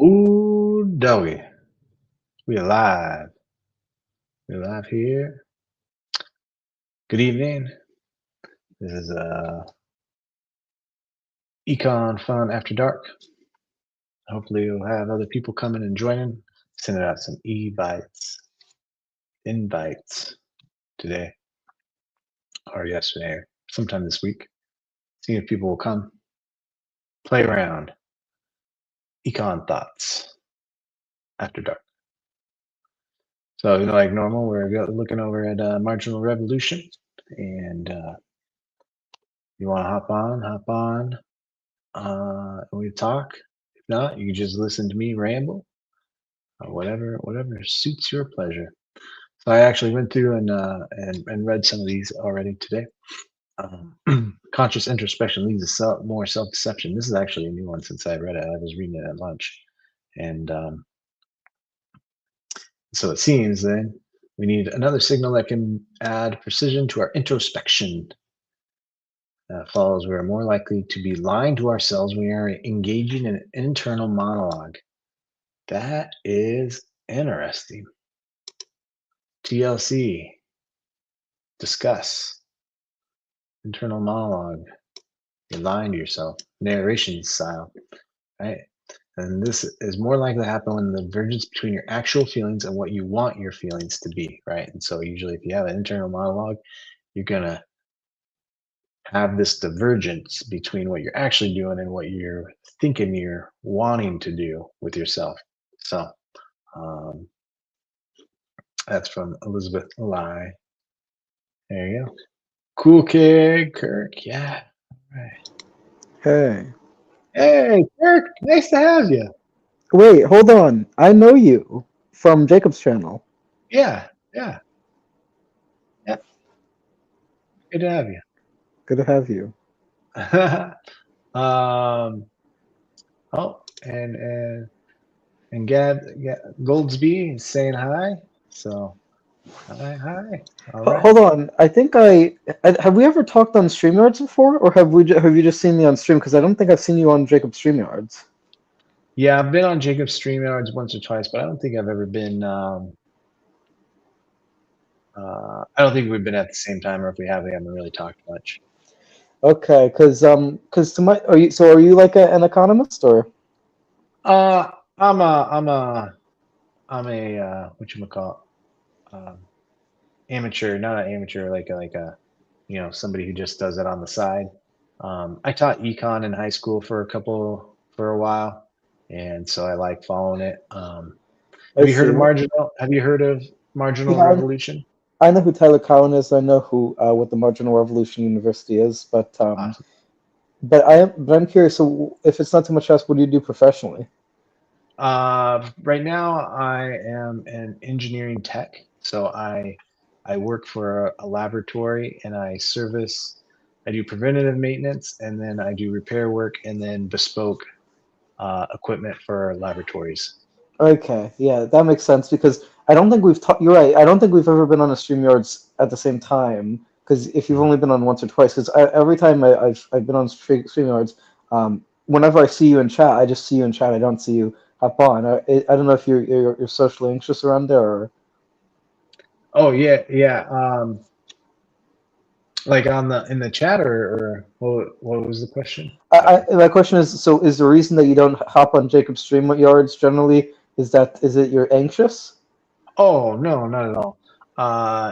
Ooh, doggy. We alive. We alive here. Good evening. This is Econ Fun After Dark. Hopefully we'll have other people coming and joining. Sending out some invites today or yesterday or sometime this week. Seeing if people will come. Play around. Econ Thoughts After Dark. So, like normal, we're looking over at Marginal Revolution. And you want to hop on. And we talk. If not, you can just listen to me ramble or whatever suits your pleasure. So I actually went through and read some of these already today. Conscious introspection leads to more self-deception. This is actually a new one since I read it. I was reading it at lunch, and so it seems then we need another signal that can add precision to our introspection. Follows we are more likely to be lying to ourselves when we are engaging in an internal monologue. That is interesting. TLC. Discuss. Internal monologue. You're lying to yourself. Narration style. Right? And this is more likely to happen when the divergence between your actual feelings and what you want your feelings to be. Right? And so usually if you have an internal monologue, you're gonna have this divergence between what you're actually doing and what you're thinking you're wanting to do with yourself. So that's from Elizabeth Lai. There you go. Cool kid, Kirk. Yeah. All right. Hey. Hey, Kirk. Nice to have you. Wait, hold on. I know you from Jacob's channel. Yeah. Yeah. Good to have you. Good to have you. Oh, and Gab Goldsby is saying hi. So hi. All right. Hold on. I think have we ever talked on StreamYards before, or have you just seen me on stream? Because I don't think I've seen you on Jacob's StreamYards. Yeah, I've been on Jacob's StreamYards once or twice, but I don't think I've ever been. I don't think we've been at the same time, or if we have, we haven't really talked much. Okay, because to my are you like an economist or? I'm a whatchamacallit, amateur, not an amateur, like a somebody who just does it on the side. I taught econ in high school for a while, and so I like following it. I see. Have you heard of Marginal Yeah, Revolution? I know who Tyler Cowen is. I know who what the Marginal Revolution University is, Awesome. but I'm curious. So, if it's not too much to ask, what do you do professionally? Right now, I am an engineering tech, so I work for a laboratory and I do preventative maintenance, and then I do repair work and then bespoke equipment for laboratories. Okay, yeah, that makes sense because I don't think we've talked. You're right. I don't think we've ever been on a StreamYards at the same time. Because if you've Mhm. only been on once or twice, because every time I've been on StreamYards, whenever I see you in chat, I just see you in chat. I don't see you hop on. I don't know if you're socially anxious around there or. Oh yeah. Like on the in the chat or what was the question? Sorry. My question is, so is the reason that you don't hop on Jacob's StreamYards generally is it you're anxious? Oh no, not at all.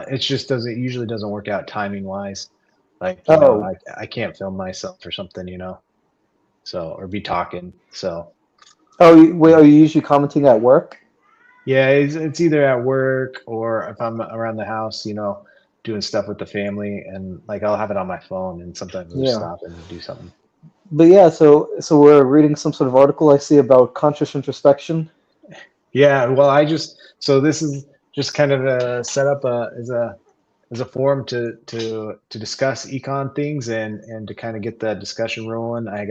It just doesn't usually doesn't work out timing wise. Like, Oh, I can't film myself or something, so or be talking. So wait, are you usually commenting at work? yeah, it's either at work or if I'm around the house, doing stuff with the family and like I'll have it on my phone and sometimes I'll just Yeah. stop and do something. But yeah, so we're reading some sort of article I see about conscious introspection. Yeah, well, so this is just kind of a set up as a forum to discuss econ things and to kind of get the discussion rolling. I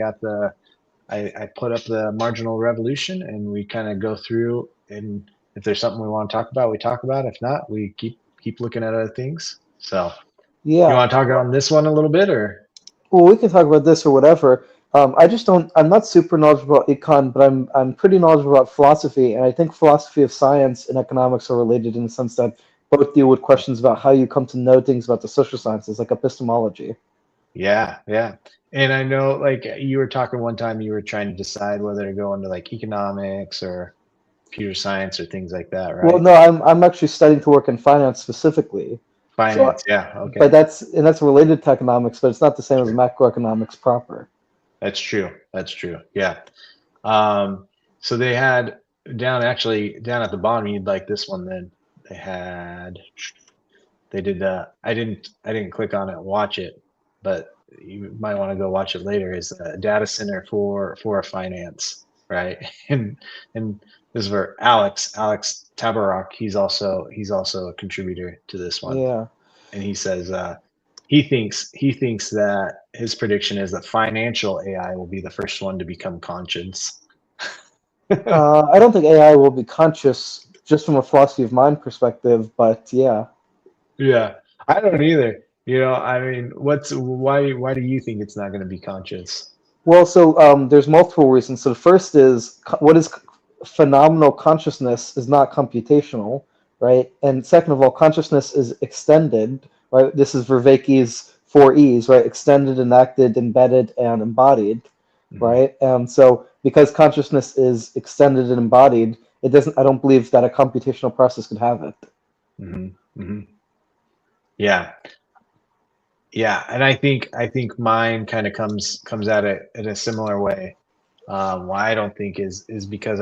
put up the Marginal Revolution and we kind of go through, and if there's something we want to talk about, we talk about. If not, we keep looking at other things. So you Yeah. want to talk on this one a little bit or? Well, we can talk about this or whatever. I just don't. I'm not super knowledgeable about econ, but I'm pretty knowledgeable about philosophy, and I think philosophy of science and economics are related in the sense that both deal with questions about how you come to know things about the social sciences, like epistemology. Yeah, yeah. And I know, like, you were talking one time, you were trying to decide whether to go into like economics or computer science or things like that, Well, right? no, I'm actually studying to work in finance specifically. So, Finance, yeah, but okay. that's related to economics, but it's not the same as Sure. macroeconomics proper. That's true. That's true. Yeah. Um, so they had down at the bottom, you'd like this one then. They had they did I didn't click on it and watch it, but you might want to go watch it later. Is a data center for a finance, right? And this is where Alex Tabarrok, he's also a contributor to this one, Yeah. and he says he thinks that his prediction is that financial AI will be the first one to become conscious. I don't think AI will be conscious just from a philosophy of mind perspective, but yeah. Yeah, I don't either. I mean, why do you think it's not going to be conscious? Well, so there's multiple reasons. So the first is what is phenomenal consciousness is not computational, right? And second of all, consciousness is extended, right? This is Vervaeke's four E's, right? Extended, enacted, embedded, and embodied, Hmm. right? And so because consciousness is extended and embodied, it doesn't. I don't believe that a computational process could have it. Hmm. Hmm. Yeah, yeah, and I think mine kind of comes at it in a similar way. Why I don't think is because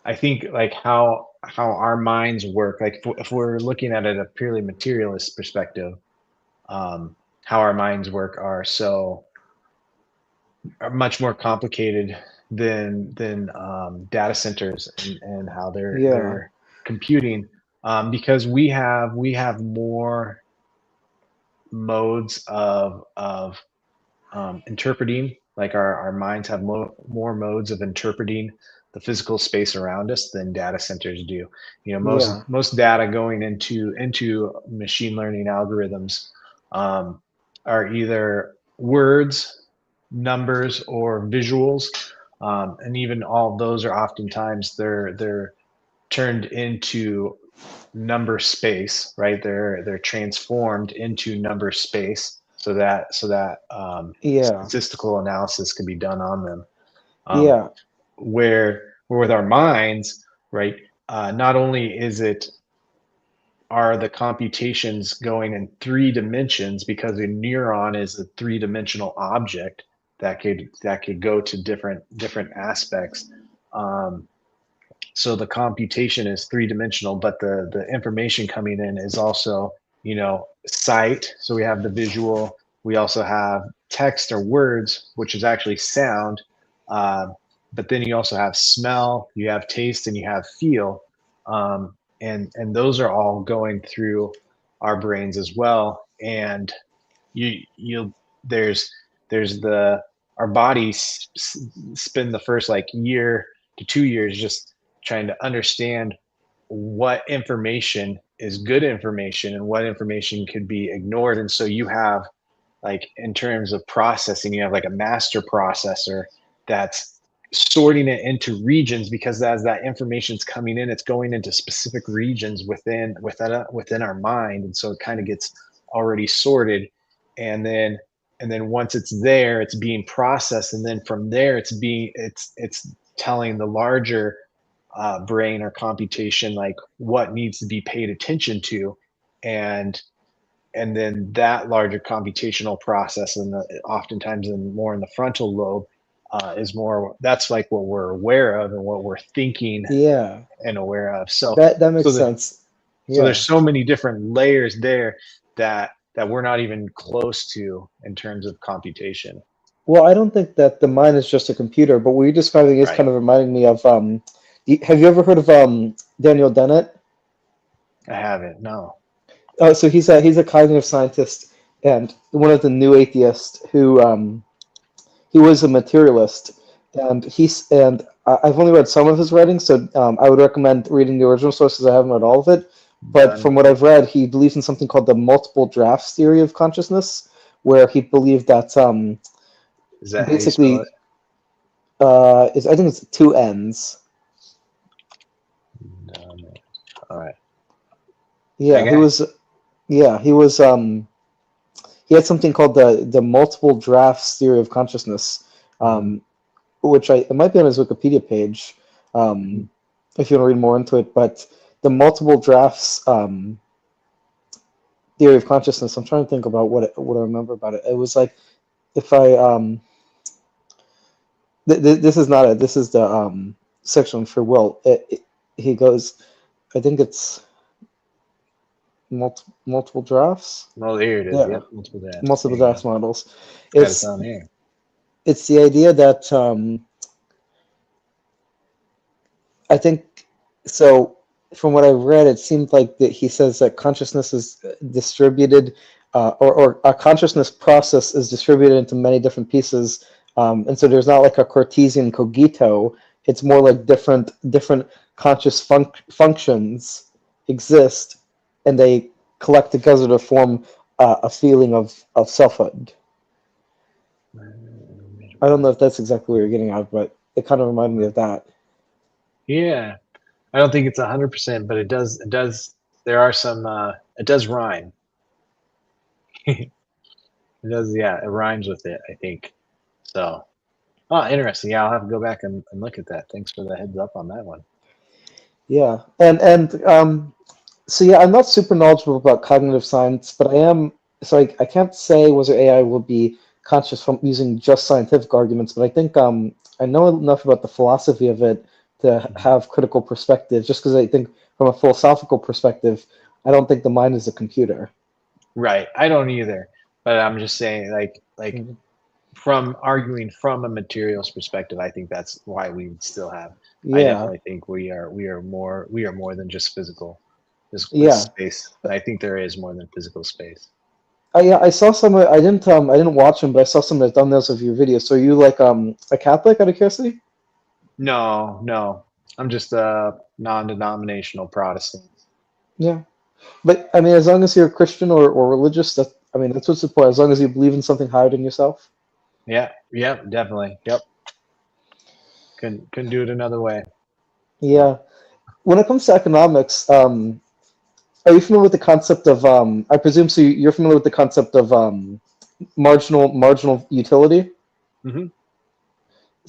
I think like how our minds work. Like if we're looking at it a purely materialist perspective, how our minds work are much more complicated than data centers and how Yeah, they're computing, because we have more modes of interpreting. Like our minds have more modes of interpreting the physical space around us than data centers do. yeah, Most data going into machine learning algorithms, um, are either words, numbers, or visuals, and even all of those are oftentimes they're turned into number space, right? They're transformed into number space so that yeah, statistical analysis can be done on them. Um, yeah, where with our minds, right? Not only are the computations going in 3 dimensions, because a neuron is a 3 dimensional object that could go to different aspects. Um, so the computation is 3 dimensional, but the information coming in is also, sight. So we have the visual. We also have text or words, which is actually sound. uh, but then you also have smell, you have taste, and you have feel. And those are all going through our brains as well. And you there's there's the our bodies spend the first like year to 2 years just trying to understand what information is good information and what information could be ignored. And so you have, like, in terms of processing, you have like a master processor that's sorting it into regions, because as that information is coming in, it's going into specific regions within our mind, and so it kind of gets already sorted. And then and then once it's there, it's being processed, and then from there it's telling the larger brain or computation like what needs to be paid attention to. And and then that larger computational process, and oftentimes more in the frontal lobe, is more, that's like what we're aware of and what we're thinking yeah. and aware of. So That so makes the sense. so Yeah. there's so many different layers there that we're not even close to in terms of computation. Well, I don't think that the mind is just a computer, but what you're describing is Right. kind of reminding me of have you ever heard of Daniel Dennett? I haven't, no. So he's a cognitive scientist and one of the new atheists who he was a materialist, and I've only read some of his writings, so I would recommend reading the original sources. I haven't read all of it, but Done. from what I've read, he believes in something called the multiple drafts theory of consciousness, where he believed that Is that how you spell Basically, it? I think it's two N's. No, no. All right. That Yeah, he guy? was. Yeah, he was. He had something called the multiple drafts theory of consciousness, Mm-hmm. which it might be on his Wikipedia page, Mm-hmm. if you want to read more into it. But the multiple drafts theory of consciousness. I'm trying to think about what I remember about it. It was like if I this is not it. This is the section for Will. He goes. I think it's multiple drafts. Oh, here it is. Yeah, Yep, multiple drafts. There multiple you go. drafts models. Got its It's own here. it's the idea that I think so. From what I've read, it seemed like that he says that consciousness is distributed, or a consciousness process is distributed into many different pieces, and so there's not like a Cartesian cogito. It's more like different conscious functions exist, and they collect together to form a feeling of selfhood. I don't know if that's exactly what you're getting at, but it kind of reminded me of that. Yeah, I don't think it's 100%, but it does. It does. There are some. It does rhyme. It does. Yeah, it rhymes with it. I think so. Oh, interesting. Yeah, I'll have to go back and look at that. Thanks for the heads up on that one. Yeah, and so yeah, I'm not super knowledgeable about cognitive science, but I am. So I can't say whether AI will be conscious from using just scientific arguments, but I think I know enough about the philosophy of it to Mhm. have critical perspective. Just because I think from a philosophical perspective, I don't think the mind is a computer. Right. I don't either, but I'm just saying, like Mhm. from arguing from a materials perspective, I think that's why we would still have. I Yeah, definitely think we are more than just physical yeah. space, and I think there is more than physical space. Yeah, I saw some. I didn't watch them, but I saw some that done those of your videos. So are you like a Catholic out of curiosity? No, no, I'm just a non-denominational Protestant. Yeah. But I mean, as long as you're Christian or religious, that I mean, that's what's the point. As long as you believe in something higher than yourself. Yeah, yep, definitely. Yep. Couldn't do it another way. So Yeah. When it comes to economics, are you familiar with the concept of? I presume so. You're familiar with the concept of marginal utility. hmm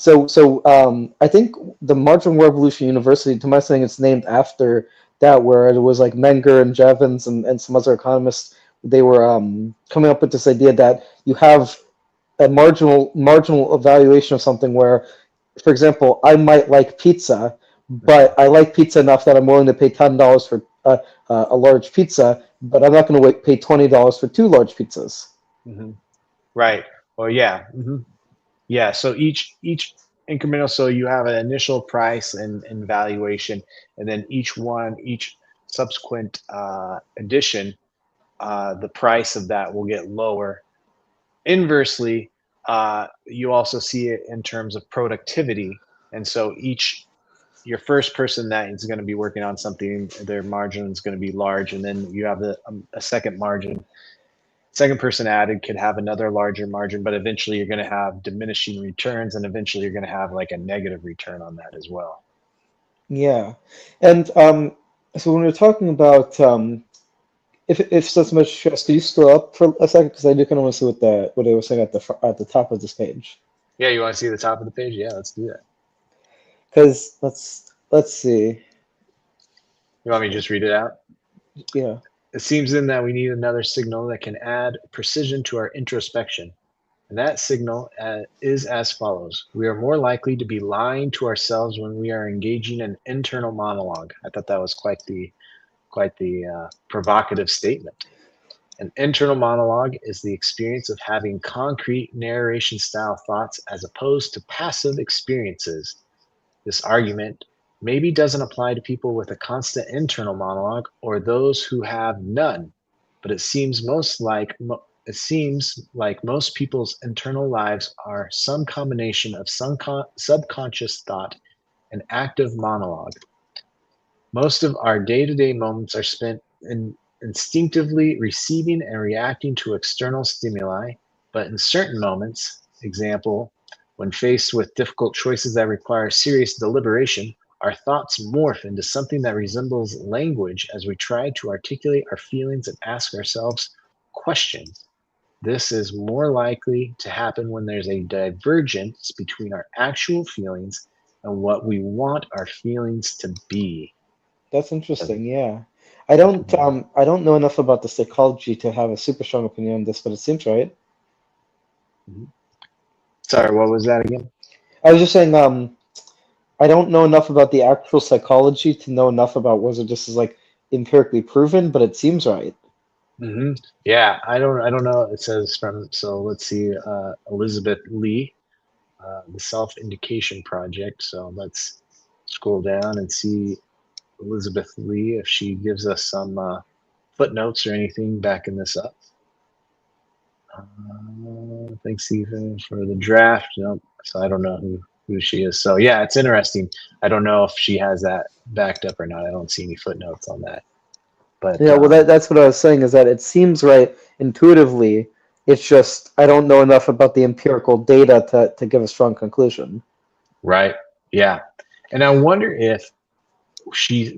I think the Marginal Revolution University, to my saying, it's named after that, where it was like Menger and Jevons and some other economists. They were coming up with this idea that you have a marginal evaluation of something where, for example, I might like pizza, but I like pizza enough that I'm willing to pay $10 for a large pizza, but I'm not going to pay $20 for two large pizzas. hmm Right. Well, yeah. Yeah. So each incremental, so you have an initial price and valuation, and then each subsequent addition, the price of that will get lower. Inversely, you also see it in terms of productivity, and so your first person that is going to be working on something, their margin is going to be large, and then you have a second margin. Second person added could have another larger margin, but eventually you're going to have diminishing returns, and eventually you're going to have like a negative return on that as well. Yeah, and so when we're talking about if so much stress, could you scroll up for a second because I do kind of want to see what they were saying at the top of this page. Yeah, you want to see the top of the page? Yeah, let's do that. Because let's see. You want me to just read it out? Yeah, It seems then that we need another signal that can add precision to our introspection. And that signal is as follows. We are more likely to be lying to ourselves when we are engaging in internal monologue. I thought that was quite the provocative statement. An internal monologue is the experience of having concrete narration style thoughts as opposed to passive experiences. This argument maybe doesn't apply to people with a constant internal monologue or those who have none, but it seems like most people's internal lives are some combination of subconscious thought and active monologue. Most of our day-to-day moments are spent in instinctively receiving and reacting to external stimuli, but in certain moments, example, when faced with difficult choices that require serious deliberation, our thoughts morph into something that resembles language as we try to articulate our feelings and ask ourselves questions. This is more likely to happen when there's a divergence between our actual feelings and what we want our feelings to be. That's So, interesting. Yeah, mhm. I don't know enough about the psychology to have a super strong opinion on this, but it seems right. Mhm. Sorry, what was that again? I was just saying, I don't know enough about the actual psychology to know enough about whether this is like empirically proven, but it seems right. hmm Yeah, I don't know. It says from, so let's see, Elizabeth Lee, the Self Indication Project. So let's scroll down and see Elizabeth Lee if she gives us some footnotes or anything backing this up. Thanks, Stephen, for the draft. Nope. So I don't know who she is. So yeah, it's interesting. I don't know if she has that backed up or not. I don't see any footnotes on that. But Yeah, well, that's what I was saying is that it seems right intuitively. It's just I don't know enough about the empirical data to give a strong conclusion. right, yeah. And I wonder if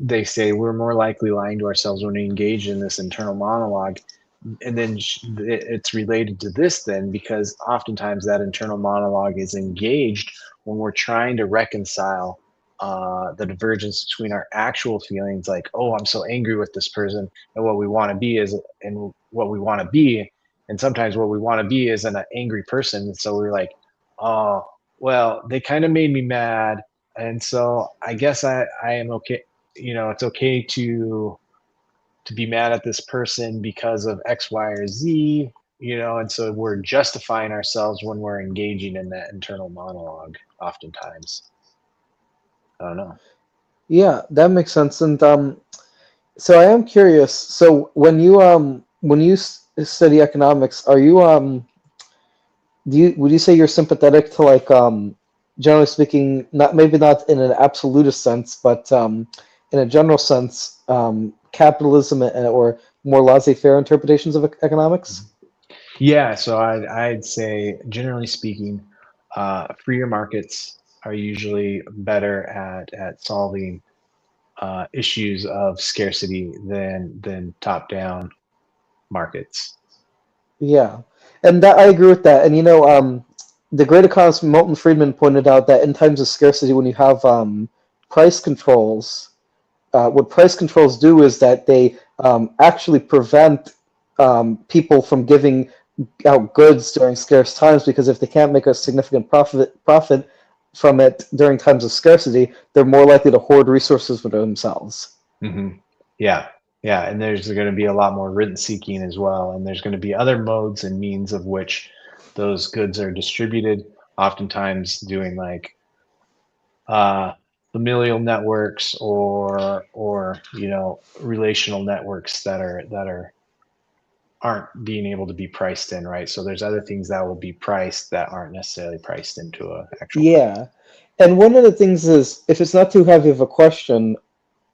they say we're more likely lying to ourselves when we engage in this internal monologue, and then it's related to this then, because oftentimes that internal monologue is engaged when we're trying to reconcile the divergence between our actual feelings, like, oh, I'm so angry with this person, and what we want to be is, and what we want to be, and sometimes what we want to be is an angry person, and so we're like, oh, well, they kind of made me mad, and so I guess I am okay. It's okay to be mad at this person because of X, Y, or Z. And so we're justifying ourselves when we're engaging in that internal monologue. Oftentimes, I don't know. Yeah, that makes sense. And so I am curious. So when you study economics, are you do you would you say you're sympathetic to like generally speaking, not maybe not in an absolutist sense, but in a general sense, capitalism or more laissez-faire interpretations of economics? Mhm. Yeah, so I'd say, generally speaking, freer markets are usually better at solving issues of scarcity than top-down markets. Yeah, and that I agree with that. And the great economist Milton Friedman pointed out that in times of scarcity, when you have price controls, what price controls do is that they actually prevent people from giving out goods during scarce times because if they can't make a significant profit from it during times of scarcity, they're more likely to hoard resources for themselves. hmm Yeah, yeah, and there's going to be a lot more rent seeking as well, and there's going to be other modes and means of which those goods are distributed. Oftentimes, doing like uh, familial networks, or relational networks that aren't being able to be priced in, right? So there's other things that will be priced that aren't necessarily priced into a actual price. Yeah, and one of the things is if it's not too heavy of a question,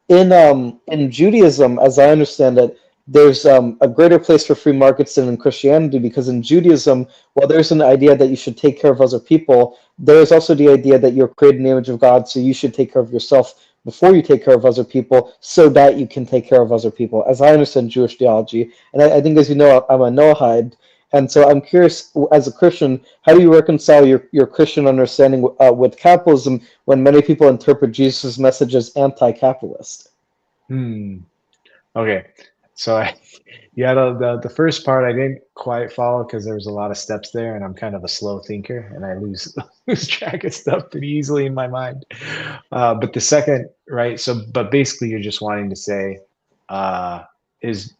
in Judaism, as I understand it, there's a greater place for free markets than in Christianity because in Judaism, while there's an idea that you should take care of other people, there is also the idea that you're created in the image of God, so you should take care of yourself before you take care of other people, so that you can take care of other people. As I understand Jewish theology, and I think, as you know, I'm a Noahide, and so I'm curious, as a Christian, how do you reconcile your Christian understanding with capitalism when many people interpret Jesus' message as anti-capitalist? Hmm. Okay. So yeah, the first part I didn't quite follow because there was a lot of steps there, and I'm kind of a slow thinker, and I lose lose track of stuff pretty easily in my mind. But the second, right? So, but basically, you're just wanting to say, uh,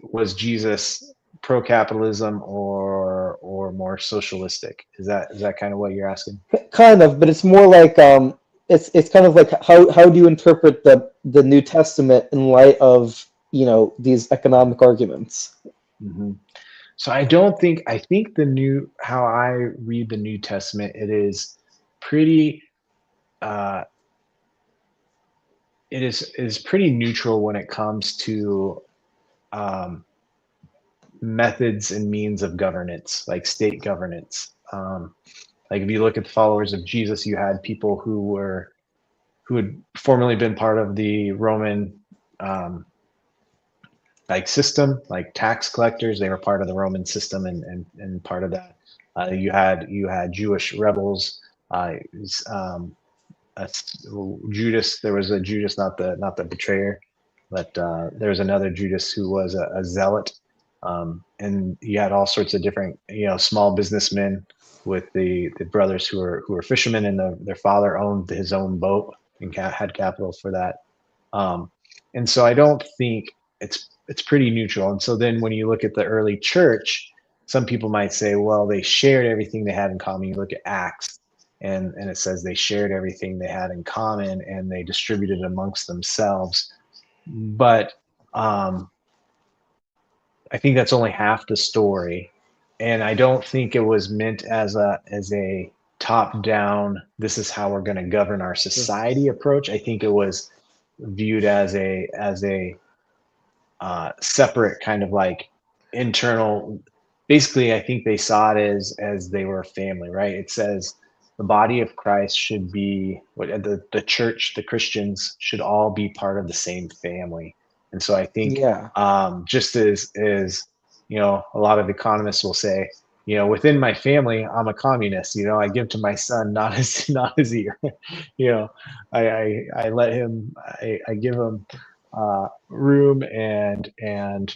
was Jesus pro-capitalism or more socialistic? Is that kind of what you're asking? Kind of, but it's more like it's kind of like how do you interpret the New Testament in light of these economic arguments? hmm So I think the new how I read the New Testament, it is pretty uh it is pretty neutral when it comes to um methods and means of governance, like state governance. Like if you look at the followers of Jesus, you had people who had formerly been part of the Roman like system, like tax collectors. They were part of the Roman system and part of that. You had Jewish rebels. Uh, uh, Judas. There was a Judas, not the betrayer, but there was another Judas who was a zealot, and you had all sorts of different, small businessmen with the brothers who were fishermen, and their father owned his own boat and had capital for that. Um, and so I don't think it's pretty neutral. And so then when you look at the early church, some people might say, well, they shared everything they had in common. You look at Acts, and it says they shared everything they had in common and they distributed amongst themselves. But I think that's only half the story, and I don't think it was meant as a top down. This is how we're going to govern our society approach. I think it was viewed as a separate kind of like internal. Basically, I think they saw it as they were a family, right? It says the body of Christ should be what the church, the Christians should all be part of the same family. And so I think Yeah. just as a lot of economists will say, within my family, I'm a communist. I give to my son not his ear. you know, I let him. I give him room and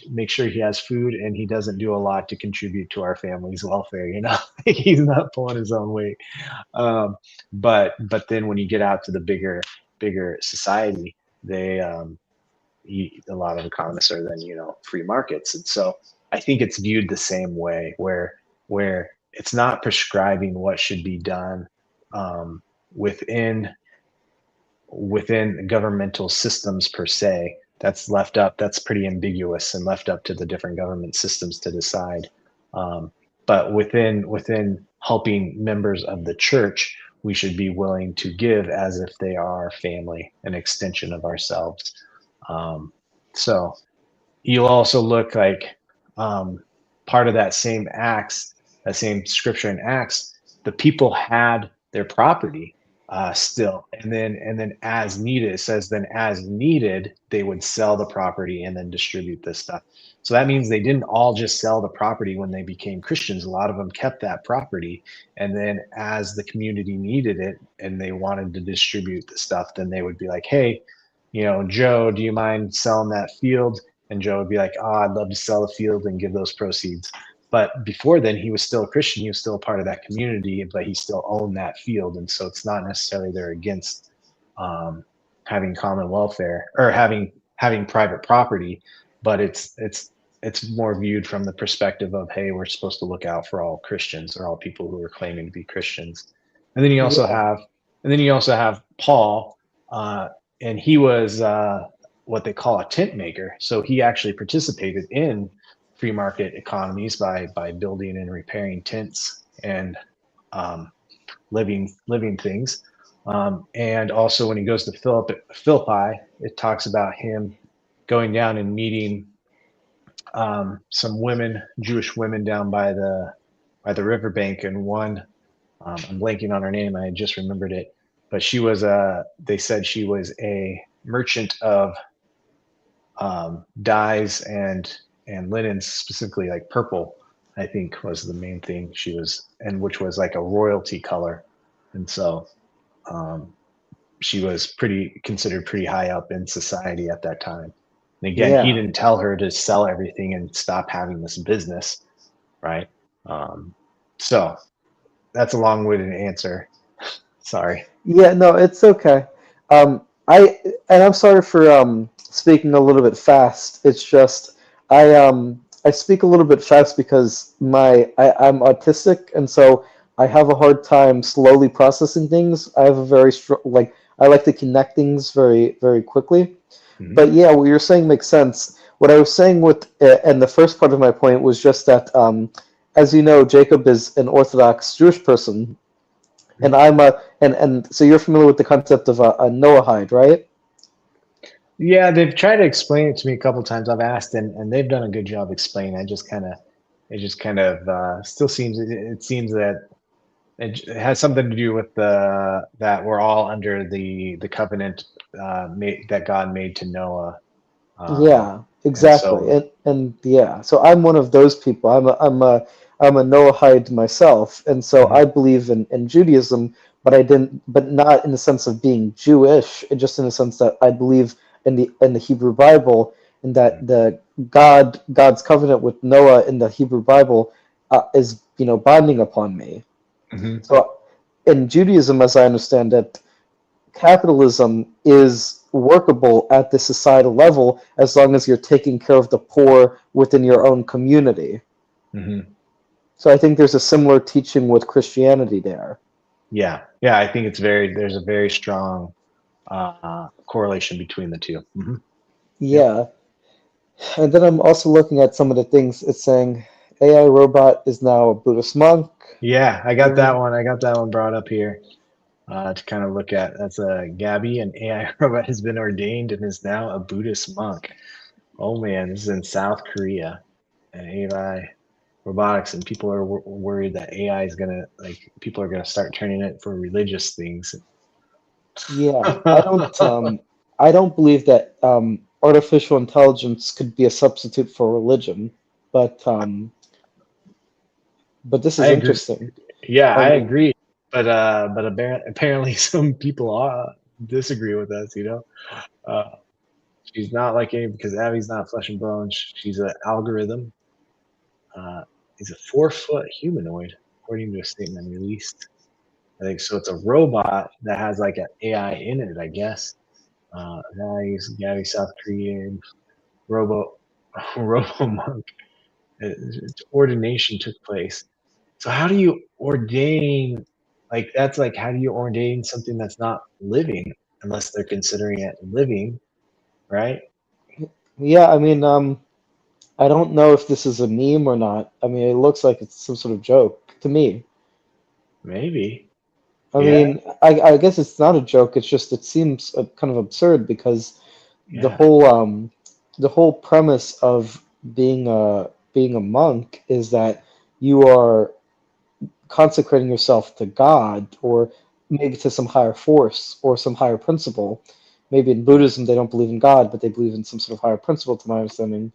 make sure he has food, and he doesn't do a lot to contribute to our family's welfare. He's not pulling his own weight. But then when you get out to the bigger society, they a lot of economists are then free markets, and so I think it's viewed the same way, where it's not prescribing what should be done um, within governmental systems per se. That's pretty ambiguous and left up to the different government systems to decide. But within helping members of the church, we should be willing to give as if they are family, an extension of ourselves. So you'll also look like part of that same Acts, that same scripture in Acts, the people had their property still, and then as needed, it says then as needed, they would sell the property and then distribute this stuff. So that means they didn't all just sell the property when they became Christians. A lot of them kept that property, and then as the community needed it and they wanted to distribute the stuff, then they would be like, hey, Joe, do you mind selling that field? And Joe would be like, oh, I'd love to sell the field and give those proceeds. But before then, he was still a Christian. He was still a part of that community, but he still owned that field. And so it's not necessarily they're against having common welfare or having private property, but it's more viewed from the perspective of, hey, we're supposed to look out for all Christians or all people who are claiming to be Christians. And then you also Yeah. have Paul, and he was what they call a tent maker. So he actually participated in free market economies by building and repairing tents and living things. And also when he goes to Philippi, it talks about him going down and meeting some women, Jewish women, down by the riverbank, and one, I'm blanking on her name. I just remembered it, but she was they said she was a merchant of dyes and linens, specifically like purple. I think was the main thing she was, and which was like a royalty color, and so um, she was considered pretty high up in society at that time. And again, he Yeah. didn't tell her to sell everything and stop having this business, right? Um, so that's a long-winded answer. Sorry. Yeah, no, it's okay. I and I'm sorry for speaking a little bit fast. It's just I speak a little bit fast because I'm autistic, and so I have a hard time slowly processing things. I have a very like I like to connect things very quickly. Mhm. But yeah, what you're saying makes sense. What I was saying with and the first part of my point was just that as you know, Jacob is an Orthodox Jewish person, and I'm a and so you're familiar with the concept of a Noahide, right? Yeah, they've tried to explain it to me a couple times. I've asked, and they've done a good job explaining. It just kind of still seems, it seems that it has something to do with that we're all under the covenant that God made to Noah. Yeah, And exactly. so, And yeah, so I'm one of those people. I'm a Noahide myself, and so I mhm, believe in Judaism, but I didn't, but not in the sense of being Jewish, just in the sense that I believe in the Hebrew Bible, and that the God's covenant with Noah in the Hebrew Bible is binding upon me. mhm. So in Judaism, as I understand it, capitalism is workable at the societal level as long as you're taking care of the poor within your own community. Hmm. So I think there's a similar teaching with Christianity there. Yeah, I think there's a very strong correlation between the 2. Hmm. Yep. Yeah. And then I'm also looking at some of the things it's saying AI robot is now a Buddhist monk. Yeah, I got that Um, one. I got that one brought up here to kind of look at. That's Gabby, an AI robot, has been ordained and is now a Buddhist monk. Oh man, this is in South Korea, and AI robotics, and people are worried that AI is gonna people are gonna start turning it for religious things. yeah, I don't believe that artificial intelligence could be a substitute for religion, but this I is agree. interesting. Yeah, I I mean, agree. But apparently some people disagree with us. Uh, she's not like any because Abby's not flesh and bone. She's an algorithm. Uh, he's a 4-foot humanoid, according to a statement released. I think so. It's a robot that has like an AI in it, I guess. Nice, Gabby, South Korean robo robo monk. Its ordination took place. So how do you ordain? Like that's like how do you ordain something that's not living unless they're considering it living, right? yeah, I mean, I don't know if this is a meme or not. I mean, it looks like it's some sort of joke to me. Maybe. I Yeah. mean, I guess it's not a joke. It's just it seems kind of absurd because the Yeah. whole um, the whole premise of being a monk is that you are consecrating yourself to God or maybe to some higher force or some higher principle. Maybe in Buddhism they don't believe in God, but they believe in some sort of higher principle, to my understanding.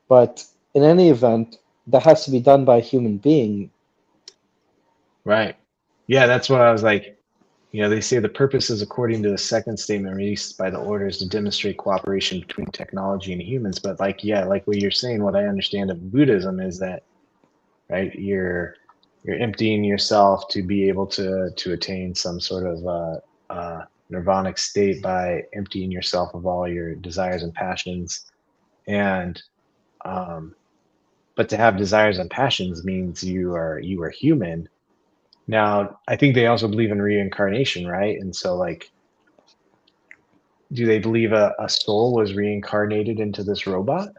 But in any event, that has to be done by a human being. Right. Yeah, that's what I was like. They say the purpose is according to the second statement released by the orders to demonstrate cooperation between technology and humans. But like, yeah, like what you're saying, what I understand of Buddhism is that, right, you're emptying yourself to be able to attain some sort of nirvanic state by emptying yourself of all your desires and passions. And um, but to have desires and passions means you are human. Now, I think they also believe in reincarnation, right? And so, like, do they believe a soul was reincarnated into this robot?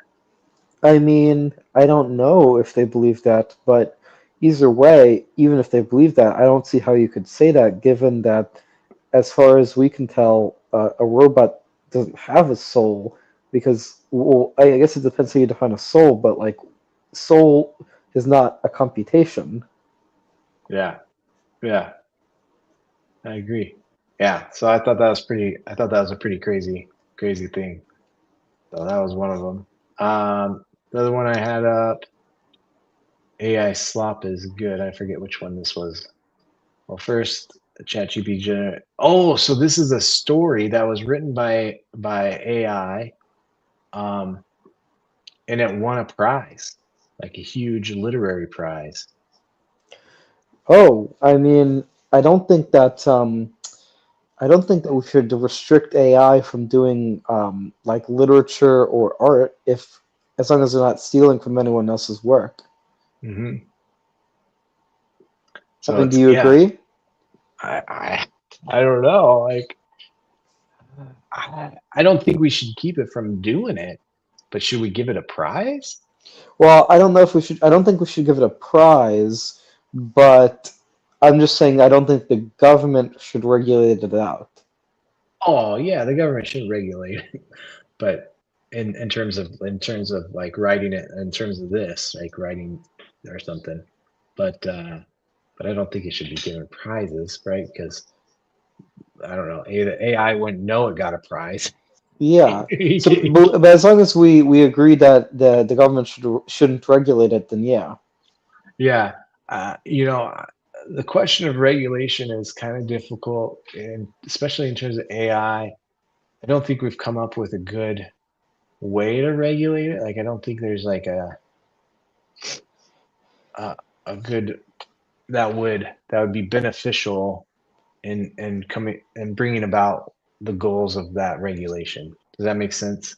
I mean, I don't know if they believe that, but either way, even if they believe that, I don't see how you could say that, given that, as far as we can tell, a robot doesn't have a soul, because, well, I guess it depends how you define a soul, but like, soul is not a computation. Yeah, yeah, I agree. Yeah, so I thought that was pretty. I thought that was a pretty crazy thing. So that was one of them. The other one I had up, AI slop is good. I forget which one this was. Well, first, ChatGPT gener. Oh, so this is a story that was written by AI, um, and it won a prize, like a huge literary prize. Oh, I mean, I don't think that I don't think that we should restrict AI from doing like literature or art if as long as they're not stealing from anyone else's work. Hmm. I So mean, do it's you yeah. agree? I I I don't know. Like I don't think we should keep it from doing it, but should we give it a prize? Well, I don't know if we should. I don't think we should give it a prize, but I'm just saying I don't think the government should regulate it out. Oh yeah, the government should regulate it, but in terms of like writing it in terms of this, like writing or something. But but I don't think it should be given prizes, right? Because I don't know, the AI wouldn't know it got a prize. Yeah. So, but as long as we agree that the government shouldn't regulate it, then yeah. Yeah, you know, the question of regulation is kind of difficult, and especially in terms of AI. I don't think we've come up with a good way to regulate it. Like, I don't think there's like a, a good that would be beneficial in coming and bringing about the goals of that regulation. Does that make sense?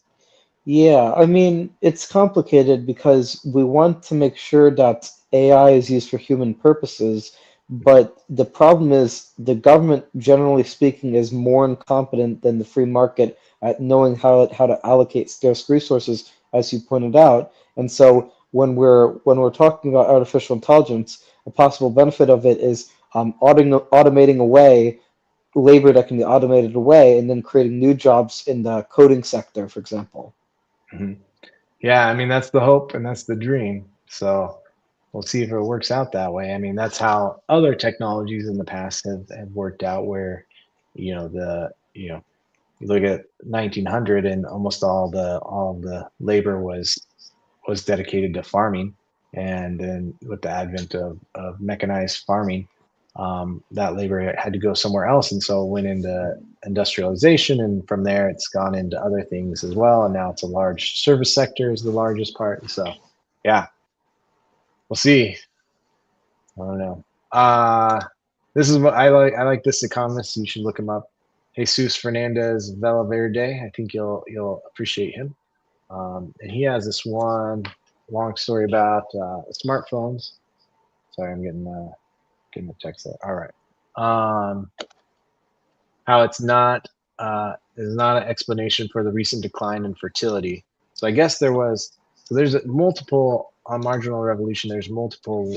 Yeah, I mean, it's complicated because we want to make sure that AI is used for human purposes, but the problem is the government, generally speaking, is more incompetent than the free market at knowing how to allocate scarce resources, as you pointed out. And so when we're talking about artificial intelligence, a possible benefit of it is automating away labor that can be automated away, and then creating new jobs in the coding sector, for example. Mhm. Yeah, I mean that's the hope and that's the dream. So we'll see if it works out that way. I mean that's how other technologies in the past have worked out. Where you look at 1900 and almost all the labor was dedicated to farming, and then with the advent of mechanized farming, that labor had to go somewhere else, and so it went into industrialization, and from there it's gone into other things as well, and now it's a large service sector is the largest part. So yeah, we'll see. I don't know. This is what I like this economist. You should look him up. Jesus Fernandez Valverde. I think you'll appreciate him. And he has this one long story about smartphones. Sorry, I'm getting a text there. All right. How it's not is not an explanation for the recent decline in fertility. So I guess there's multiple on Marginal Revolution. There's multiple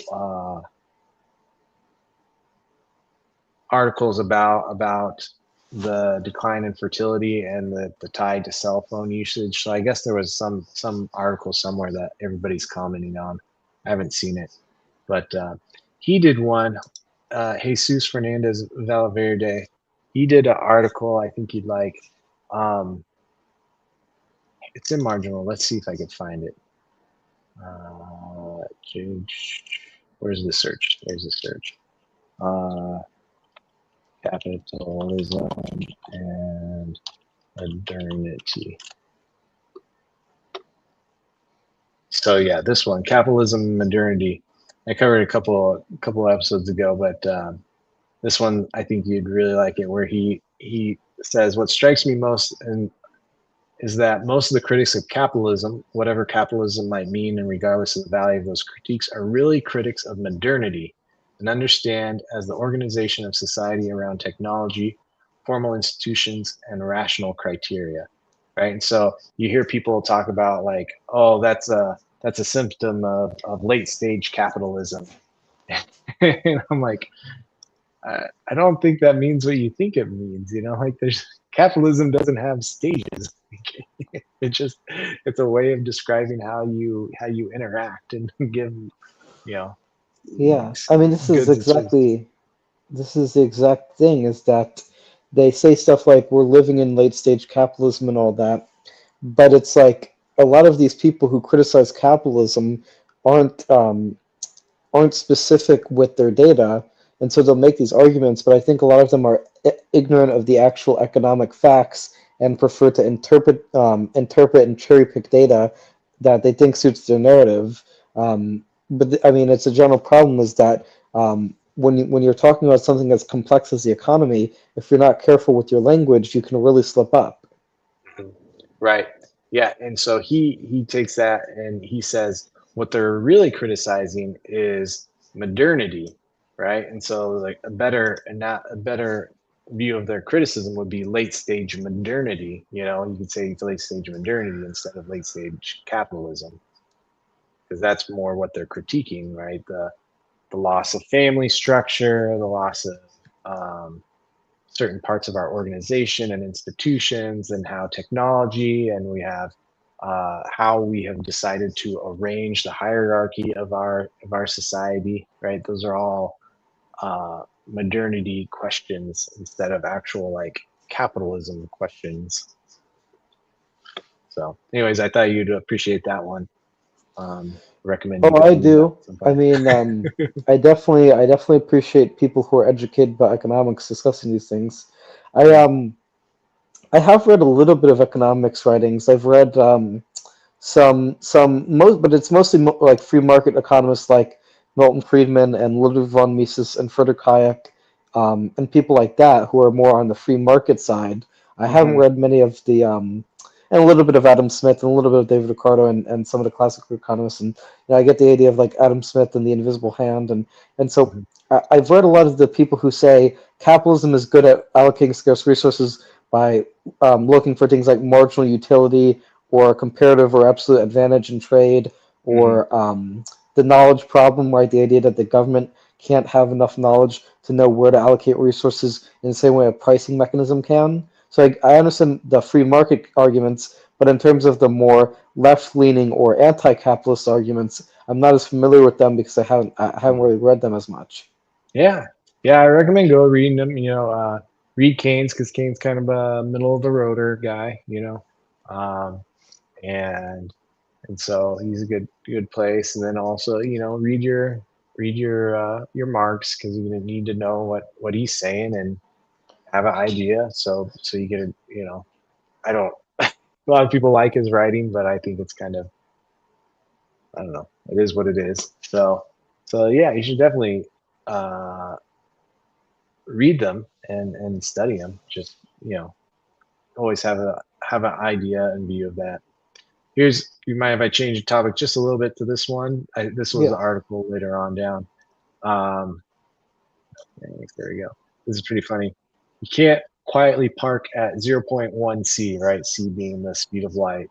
articles about the decline in fertility and the tie to cell phone usage. So I guess there was some article somewhere that everybody's commenting on. I haven't seen it, but he did one. Jesus Fernandez Valverde. He did an article. I think you'd like. Um, it's in Marginal. Let's see if I can find it. Uh, where's the search? There's the search. Uh, Capitalism and modernity. So yeah, this one, capitalism and modernity. I covered a couple episodes ago, but this one I think you'd really like it, where he says what strikes me most and is that most of the critics of capitalism, whatever capitalism might mean, and regardless of the value of those critiques, are really critics of modernity and understand as the organization of society around technology, formal institutions, and rational criteria. Right. And so you hear people talk about like, oh, that's a symptom of late stage capitalism. And I'm like, I don't think that means what you think it means. Like there's capitalism doesn't have stages. It just it's a way of describing how you interact and give you know Yeah, I mean, goods and services. this is the exact thing, is that they say stuff like we're living in late stage capitalism and all that, but it's like a lot of these people who criticize capitalism aren't aren't specific with their data, and so they'll make these arguments, but I think a lot of them are ignorant of the actual economic facts and prefer to interpret and cherry pick data that they think suits their narrative. I mean, it's a general problem is that when you're talking about something as complex as the economy, if you're not careful with your language, you can really slip up. Right. Yeah. And so he takes that and he says what they're really criticizing is modernity, right? And so like a better view of their criticism would be late stage modernity. You could say late stage modernity instead of late stage capitalism, because that's more what they're critiquing, right? The loss of family structure, the loss of certain parts of our organization and institutions, and how technology, and we have how we have decided to arrange the hierarchy of our society, right? Those are all modernity questions instead of actual like capitalism questions. So, anyways, I thought you'd appreciate that one. Recommend you Oh, go I read that do. I sometime. mean, I definitely appreciate people who are educated about economics discussing these things. I Yeah. um, I have read a little bit of economics writings. I've read but it's mostly like free market economists like Milton Friedman and Ludwig von Mises and Friedrich Hayek, and people like that who are more on the free market side. I haven't Hmm. read many of and a little bit of Adam Smith and a little bit of David Ricardo and some of the classical economists. And I get the idea of like Adam Smith and the Invisible Hand, and so Hmm. I've read a lot of the people who say capitalism is good at allocating scarce resources by looking for things like marginal utility or comparative or absolute advantage in trade, Hmm. or the knowledge problem, right? The idea that the government can't have enough knowledge to know where to allocate resources in the same way a pricing mechanism can. So I understand the free market arguments, but in terms of the more left-leaning or anti-capitalist arguments, I'm not as familiar with them because I haven't really read them as much. Yeah, yeah, I recommend go reading them. Read Keynes because Keynes kind of a middle of the roader guy. Um, and so he's a good place. And then also, read your Marx because you're gonna need to know what he's saying and have an idea. So you get I don't. A lot of people like his writing, but I think it's kind of, I don't know. It is what it is. So yeah, you should definitely uh, read them and study them. Just always have an idea and view of that. You mind if I change the topic just a little bit to this one? This was Yeah. the article later on down. Um, there we go. This is pretty funny. You can't quietly park at 0.1 C, right? C being the speed of light.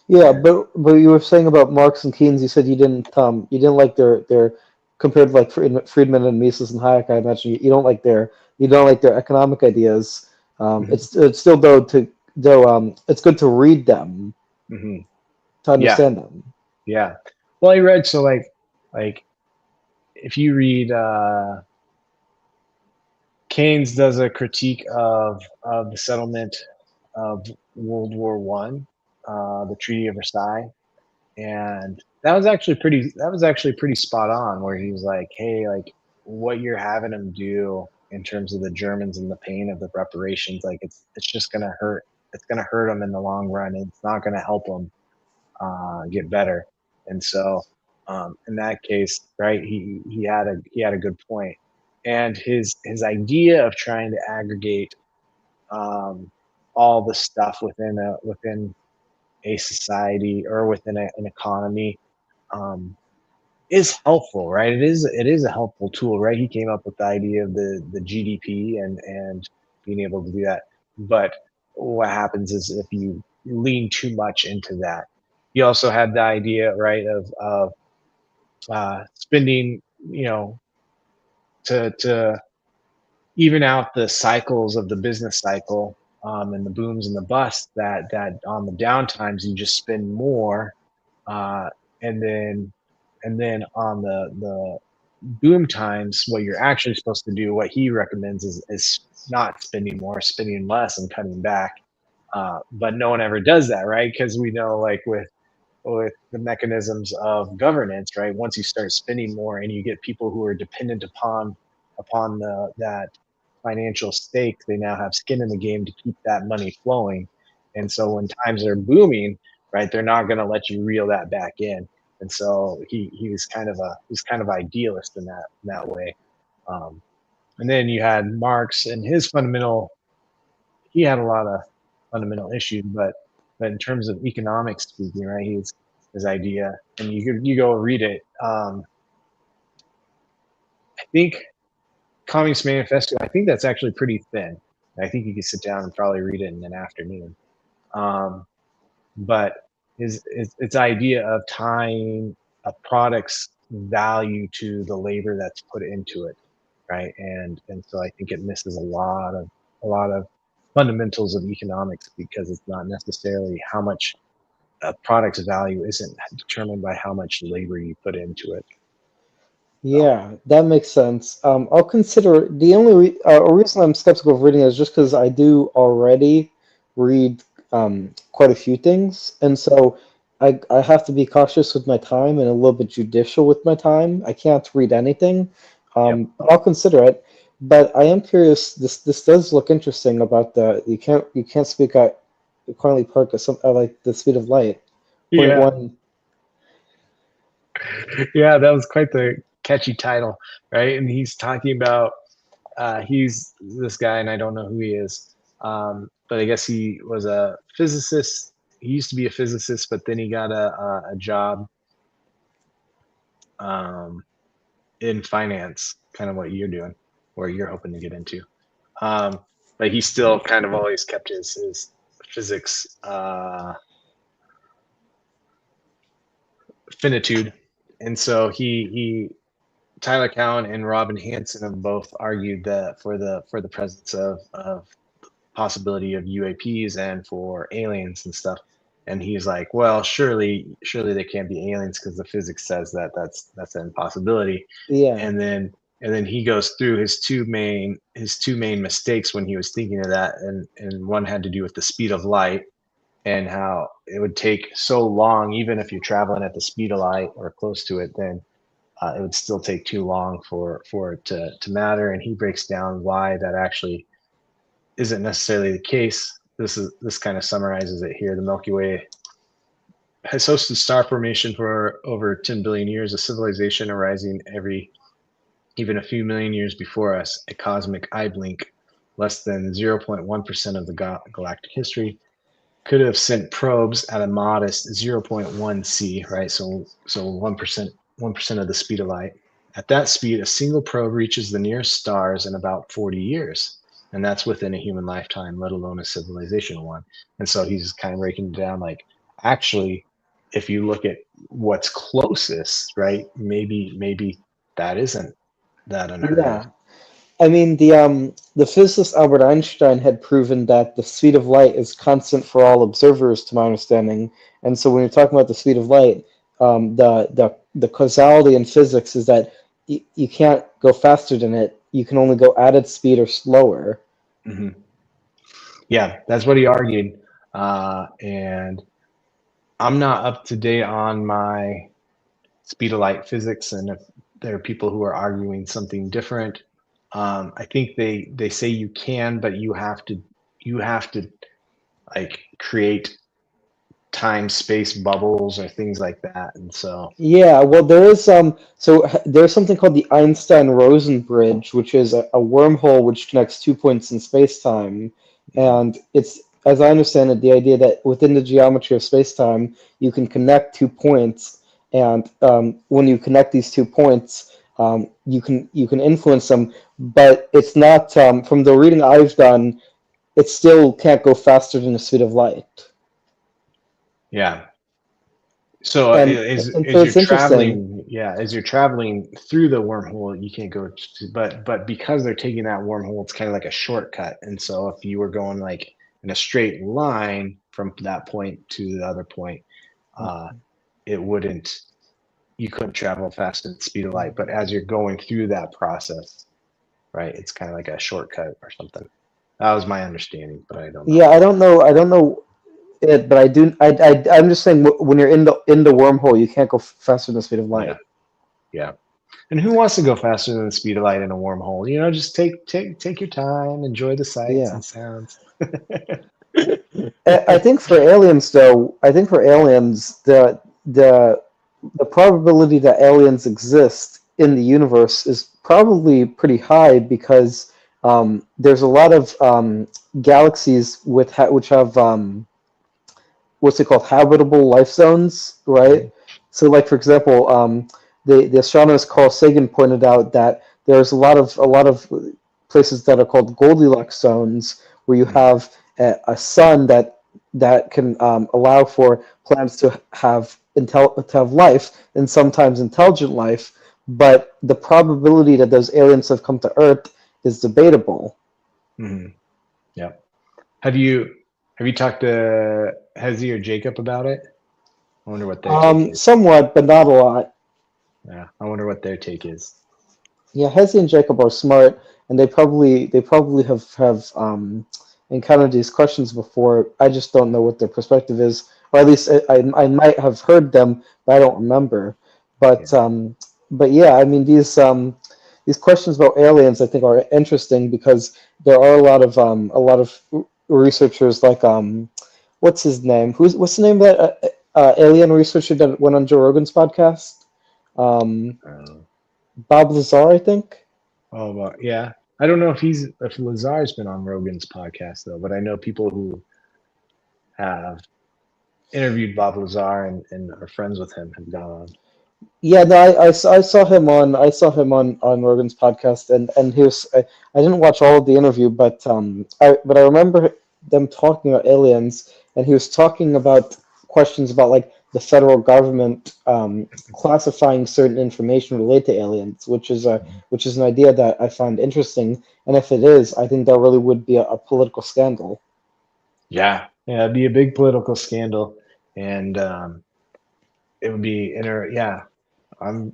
Yeah, And but you were saying about Marx and Keynes. You said you didn't like their compared to like Friedman and Mises and Hayek. I imagine you don't like their economic ideas. mhm, It's still though it's good to read them mhm. to Yeah, understand them. yeah. Well, I read so like if you read Keynes does a critique of the settlement of World War I, the Treaty of Versailles, and that was actually pretty spot on. Where he was like, "Hey, like what you're having them do in terms of the Germans and the pain of the reparations, like it's just gonna hurt. It's gonna hurt them in the long run. And it's not gonna help them get better." And so, in that case, right, he had a good point, and his idea of trying to aggregate um, all the stuff within a society or within an economy um, is helpful, right? It is a helpful tool, right? He came up with the idea of the GDP and being able to do that. But what happens is if you lean too much into that, he also had the idea, right, of spending, to even out the cycles of the business cycle, and the booms and the busts, that on the down times you just spend more, uh, and then on the boom times, what you're actually supposed to do, what he recommends is not spending more, spending less, and cutting back. But no one ever does that, right? Because we know, like with the mechanisms of governance, right? Once you start spending more and you get people who are dependent upon that financial stake, they now have skin in the game to keep that money flowing. And so when times are booming, right, they're not going to let you reel that back in. And so he was kind of idealist in that way. Um, and then you had Marx and his fundamental. He had a lot of fundamental issues, but in terms of economics speaking, right, his idea, and you go read it. I think Communist Manifesto. I think that's actually pretty thin. I think you could sit down and probably read it in an afternoon. Um, but his idea of tying a product's value to the labor that's put into it, right? And so I think it misses a lot of fundamentals of economics because it's not necessarily how much a product's value isn't determined by how much labor you put into it. Yeah, that makes sense. I'll consider the only reason I'm skeptical of reading it is just because I do already read quite a few things, and so I have to be cautious with my time and a little bit judicial with my time. I can't read anything. Yep. I'll consider it, but I am curious. This does look interesting about the you can't speak at Cornely Park at like the speed of light. Point Yeah. one. Yeah, that was quite the catchy title, right? And he's talking about he's this guy, and I don't know who he is, but I guess he was a physicist. He used to be a physicist, but then he got a job um, in finance, kind of what you're doing, or you're hoping to get into. Um, but he still kind of always kept his physics finitude, and so he Tyler Cowen and Robin Hanson have both argued that for the presence of possibility of UAPs and for aliens and stuff. And he's like, well, surely they can't be aliens because the physics says that that's an impossibility. Yeah, And then he goes through his two main mistakes when he was thinking of that, and one had to do with the speed of light and how it would take so long, even if you're traveling at the speed of light or close to it, then it would still take too long for it to matter. And he breaks down why that actually isn't necessarily the case. This kind of summarizes it here. The Milky Way has hosted star formation for over 10 billion years, a civilization arising every even a few million years before us, a cosmic eye blink, less than 0.1% of the galactic history, could have sent probes at a modest zero point 0.1 c, right? So 1% of the speed of light. At that speed, a single probe reaches the nearest stars in about 40 years. And that's within a human lifetime, let alone a civilization one. And so he's kind of breaking it down like, actually, if you look at what's closest, right, maybe that isn't that unheard of. yeah. I mean, the physicist Albert Einstein had proven that the speed of light is constant for all observers, to my understanding. And so when you're talking about the speed of light, the causality in physics is that you can't go faster than it. You can only go at its speed or slower. Mm-hmm. Yeah, that's what he argued. And I'm not up to date on my speed of light physics, and if there are people who are arguing something different, I think they say you can, but you have to like create time space bubbles or things like that, and so Yeah, well, there's something called the Einstein-Rosen bridge, which is a wormhole which connects two points in space-time, mhm, and it's, as I understand it, the idea that within the geometry of space-time, you can connect two points, and when you connect these two points, you can influence them, but it's not from the reading I've done, it still can't go faster than the speed of light, yeah. So and so as you're it's interesting. traveling, yeah, as you're traveling through the wormhole, you can't go, but because they're taking that wormhole, it's kind of like a shortcut. And so if you were going like in a straight line from that point to the other point, uh, it wouldn't, you couldn't travel faster than the speed of light. But as you're going through that process, right, it's kind of like a shortcut or something. That was my understanding, but I don't know. Yeah, I don't know it, but I'm just saying when you're in the wormhole, you can't go faster than the speed of Yeah, light. yeah. And who wants to go faster than the speed of light in a wormhole? Just take your time, enjoy the sights Yeah. and sounds. I think for aliens, though, I think for aliens, the probability that aliens exist in the universe is probably pretty high because there's a lot of galaxies which have what's it called, habitable life zones, right? Mhm. So, like for example, the astronomers Carl Sagan pointed out that there's a lot of places that are called Goldilocks zones where you Mhm. have a sun that can allow for plants to have life and sometimes intelligent life, but the probability that those aliens have come to Earth is debatable. Mhm. Yeah. Have you talked to Hezi or Jacob about it? I wonder what their take is. Somewhat, but not a lot. Yeah, I wonder what their take is. Yeah, Hezi and Jacob are smart, and they probably have encountered these questions before. I just don't know what their perspective is, or at least I might have heard them, but I don't remember. But Yeah. um, but yeah, I mean these questions about aliens I think are interesting because there are a lot of researchers like what's his name? What's the name of that alien researcher that went on Joe Rogan's podcast? Um, Uh, Bob Lazar, I think. oh, well, yeah. I don't know if Lazar's been on Rogan's podcast though, but I know people who have interviewed Bob Lazar and are friends with him have gone on. Yeah, no, I saw him on Rogan's podcast, and I didn't watch all of the interview, but I remember them talking about aliens, and he was talking about questions about like the federal government classifying certain information related to aliens, which is an idea that I find interesting, and if it is, I think that really would be a political scandal. Yeah, it'd be a big political scandal, and it would be yeah. I'm.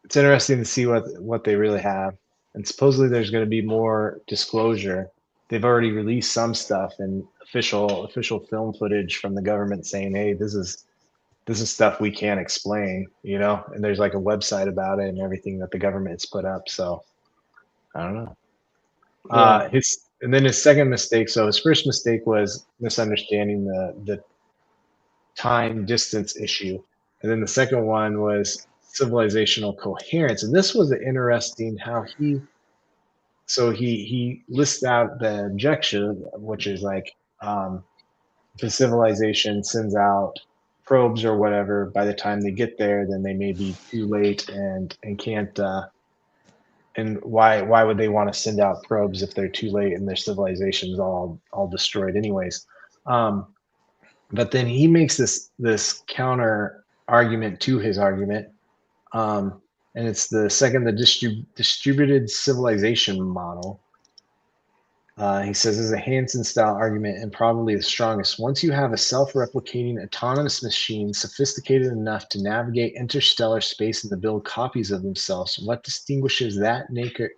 It's interesting to see what they really have, and supposedly there's going to be more disclosure. They've already released some stuff and official film footage from the government saying, "Hey, this is stuff we can't explain," and there's like a website about it and everything that the government's put up. So I don't know. Yeah. His and then his second mistake. So his first mistake was misunderstanding the time distance issue. And then the second one was civilizational coherence. And this was interesting how he lists out the objection, which is like um, the civilization sends out probes or whatever. By the time they get there, then they may be too late and can't. And why would they want to send out probes if they're too late and their civilization's all destroyed anyways? Um, but then he makes this counter argument to his argument, um, and it's the distributed civilization model. He says this is a Hansen style argument and probably the strongest. Once you have a self-replicating autonomous machine sophisticated enough to navigate interstellar space and to build copies of themselves, what distinguishes that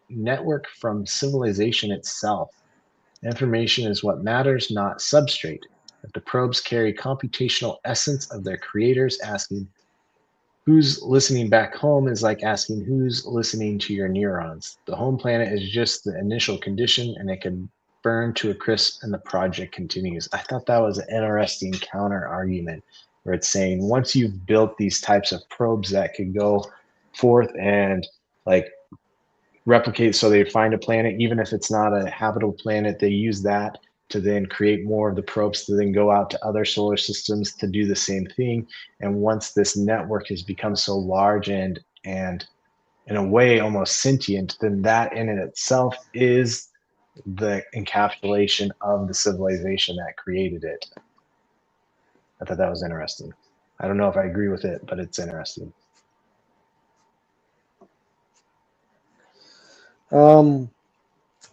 network from civilization itself? Information is what matters, not substrate. If the probes carry computational essence of their creators, asking who's listening back home is like asking who's listening to your neurons. The home planet is just the initial condition and it can burn to a crisp and the project continues. I thought that was an interesting counter argument where it's saying once you've built these types of probes that could go forth and like replicate, so they find a planet even if it's not a habitable planet, they use that to then create more of the probes to then go out to other solar systems to do the same thing. And once this network has become so large and in a way almost sentient, then that in it itself is the encapsulation of the civilization that created it. I thought that was interesting. I don't know if I agree with it, but it's interesting. Um,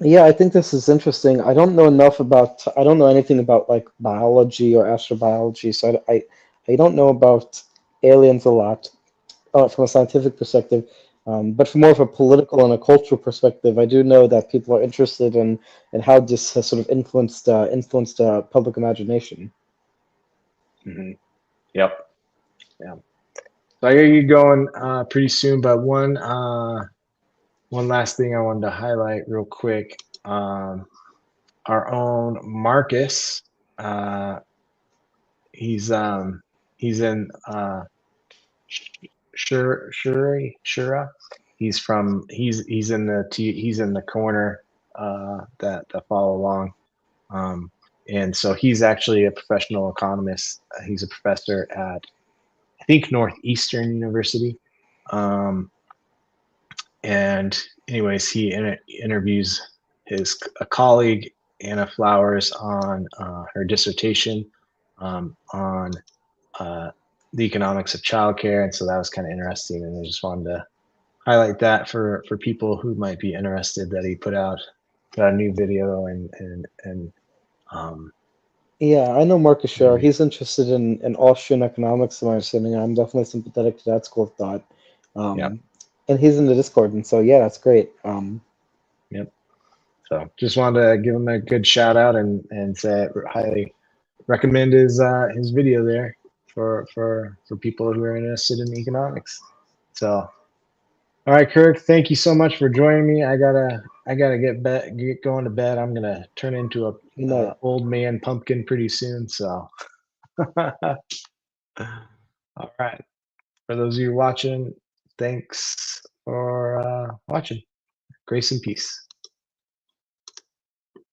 Yeah, I think this is interesting. I don't know anything about like biology or astrobiology, so I don't know about aliens a lot from a scientific perspective. But from more of a political and a cultural perspective, I do know that people are interested in how this has sort of influenced public imagination. Hmm. Yep. Yeah. So I gotta get going pretty soon, but one last thing I wanted to highlight real quick. Our own Marcus, uh, he's um, he's in Shura. He's in the corner that follow along. Um, and so he's actually a professional economist. He's a professor at I think Northeastern University. Um, And anyways, he interviews a colleague, Anna Flowers, on her dissertation on uh, the economics of childcare, and so that was kind of interesting. And I just wanted to highlight that for people who might be interested. That he put out a new video and um, Yeah, I know Marcus Share. He's interested in Austrian economics, to my understanding. I'm definitely sympathetic to that school of thought. Yep. And he's in the Discord, and so yeah, that's great. Yep. So just wanted to give him a good shout out and say highly recommend his video there for people who are interested in economics. So, all right, Kirk, thank you so much for joining me. I gotta get going to bed. I'm gonna turn into a old man pumpkin pretty soon. So, all right. For those of you watching, thanks for watching. Grace and peace.